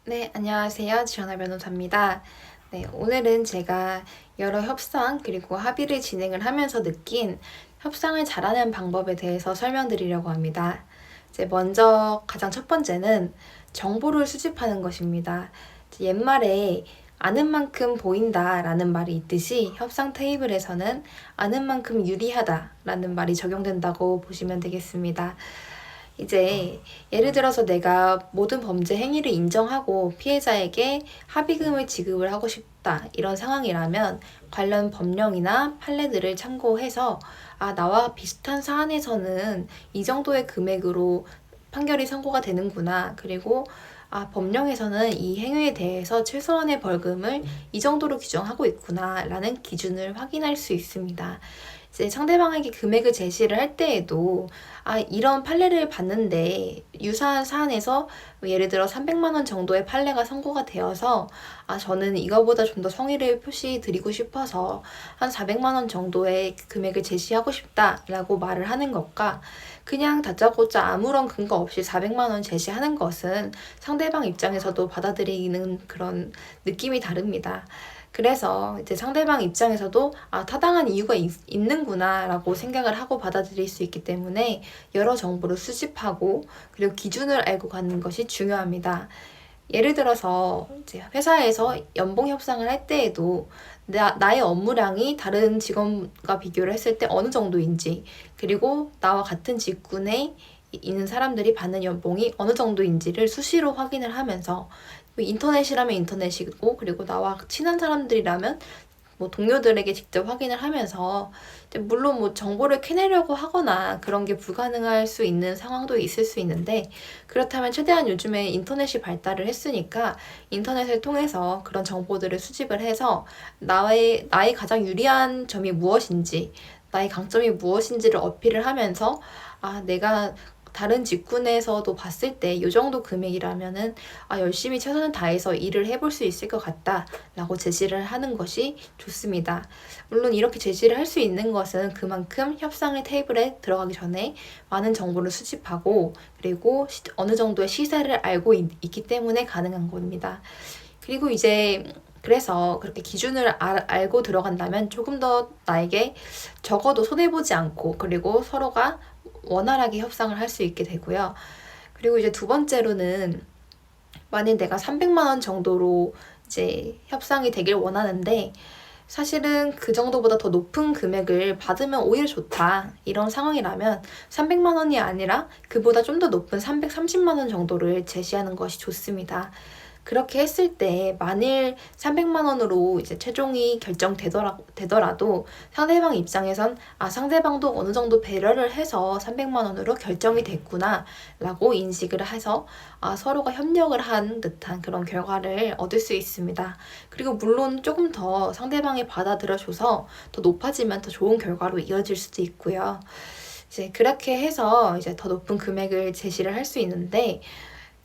네, 안녕하세요. 지연아 변호사입니다. 네, 오늘은 제가 여러 협상 그리고 합의를 진행을 하면서 느낀 협상을 잘하는 방법에 대해서 설명드리려고 합니다. 이제 먼저 가장 첫 번째는 정보를 수집하는 것입니다. 옛말에 아는 만큼 보인다라는 말이 있듯이 협상 테이블에서는 아는 만큼 유리하다라는 말이 적용된다고 보시면 되겠습니다. 이제 예를 들어서 내가 모든 범죄 행위를 인정하고 피해자에게 합의금을 지급을 하고 싶다 이런 상황이라면 관련 법령이나 판례들을 참고해서 나와 비슷한 사안에서는 이 정도의 금액으로 판결이 선고가 되는구나. 그리고 법령에서는 이 행위에 대해서 최소한의 벌금을 이 정도로 규정하고 있구나 라는 기준을 확인할 수 있습니다. 이제 상대방에게 금액을 제시를 할 때에도 이런 판례를 봤는데 유사한 사안에서 예를 들어 300만 원 정도의 판례가 선고가 되어서 저는 이거보다 좀 더 성의를 표시드리고 싶어서 한 400만 원 정도의 금액을 제시하고 싶다라고 말을 하는 것과 그냥 다짜고짜 아무런 근거 없이 400만 원 제시하는 것은 상대방 입장에서도 받아들이는 그런 느낌이 다릅니다. 그래서 이제 상대방 입장에서도 타당한 이유가 있는구나 라고 생각을 하고 받아들일 수 있기 때문에 여러 정보를 수집하고 그리고 기준을 알고 가는 것이 중요합니다. 예를 들어서 이제 회사에서 연봉 협상을 할 때에도 나의 업무량이 다른 직원과 비교를 했을 때 어느 정도인지, 그리고 나와 같은 직군에 있는 사람들이 받는 연봉이 어느 정도인지를 수시로 확인을 하면서, 인터넷이라면 인터넷이고, 그리고 나와 친한 사람들이라면 동료들에게 직접 확인을 하면서, 물론 정보를 캐내려고 하거나 그런 게 불가능할 수 있는 상황도 있을 수 있는데, 그렇다면 최대한 요즘에 인터넷이 발달을 했으니까 인터넷을 통해서 그런 정보들을 수집을 해서 나의 가장 유리한 점이 무엇인지, 나의 강점이 무엇인지를 어필을 하면서 내가 다른 직군에서도 봤을 때 이 정도 금액이라면은 열심히 최선을 다해서 일을 해볼 수 있을 것 같다 라고 제시를 하는 것이 좋습니다. 물론 이렇게 제시를 할 수 있는 것은 그만큼 협상의 테이블에 들어가기 전에 많은 정보를 수집하고 그리고 어느 정도의 시세를 알고 있기 때문에 가능한 겁니다. 그리고 이제 그래서 그렇게 기준을 알고 들어간다면 조금 더 나에게 적어도 손해보지 않고 그리고 서로가 원활하게 협상을 할 수 있게 되고요. 그리고 이제 두 번째로는 만약 내가 300만 원 정도로 이제 협상이 되길 원하는데 사실은 그 정도보다 더 높은 금액을 받으면 오히려 좋다 이런 상황이라면 300만 원이 아니라 그보다 좀 더 높은 330만 원 정도를 제시하는 것이 좋습니다. 그렇게 했을 때 만일 300만 원으로 이제 최종이 결정되더라도 상대방 입장에선 상대방도 어느 정도 배려를 해서 300만 원으로 결정이 됐구나 라고 인식을 해서 서로가 협력을 한 듯한 그런 결과를 얻을 수 있습니다. 그리고 물론 조금 더 상대방이 받아들여줘서 더 높아지면 더 좋은 결과로 이어질 수도 있고요. 이제 그렇게 해서 이제 더 높은 금액을 제시를 할 수 있는데,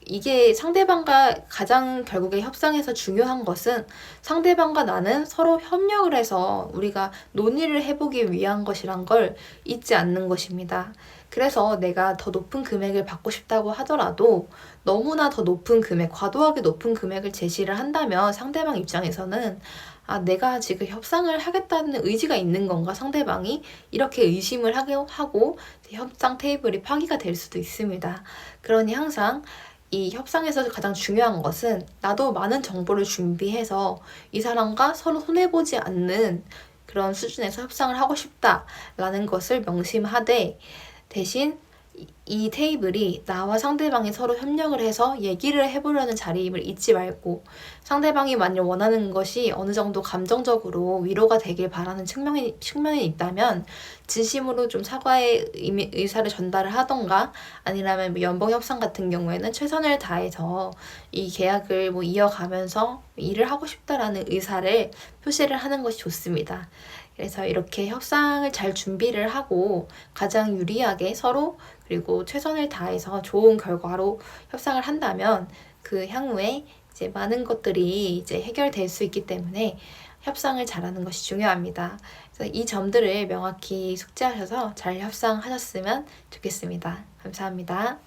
이게 상대방과 가장 결국에 협상에서 중요한 것은 상대방과 나는 서로 협력을 해서 우리가 논의를 해보기 위한 것이란 걸 잊지 않는 것입니다. 그래서 내가 더 높은 금액을 받고 싶다고 하더라도 너무나 더 높은 금액, 과도하게 높은 금액을 제시를 한다면 상대방 입장에서는 내가 지금 협상을 하겠다는 의지가 있는 건가 상대방이 이렇게 의심을 하고 협상 테이블이 파기가 될 수도 있습니다. 그러니 항상 이 협상에서 가장 중요한 것은 나도 많은 정보를 준비해서 이 사람과 서로 손해보지 않는 그런 수준에서 협상을 하고 싶다라는 것을 명심하되, 대신 이 테이블이 나와 상대방이 서로 협력을 해서 얘기를 해보려는 자리임을 잊지 말고, 상대방이 만약 원하는 것이 어느 정도 감정적으로 위로가 되길 바라는 측면이 있다면 진심으로 좀 사과의 의사를 전달을 하던가, 아니라면 연봉 협상 같은 경우에는 최선을 다해서 이 계약을 이어가면서 일을 하고 싶다라는 의사를 표시를 하는 것이 좋습니다. 그래서 이렇게 협상을 잘 준비를 하고 가장 유리하게 서로 그리고 최선을 다해서 좋은 결과로 협상을 한다면 그 향후에 이제 많은 것들이 이제 해결될 수 있기 때문에 협상을 잘하는 것이 중요합니다. 그래서 이 점들을 명확히 숙지하셔서 잘 협상하셨으면 좋겠습니다. 감사합니다.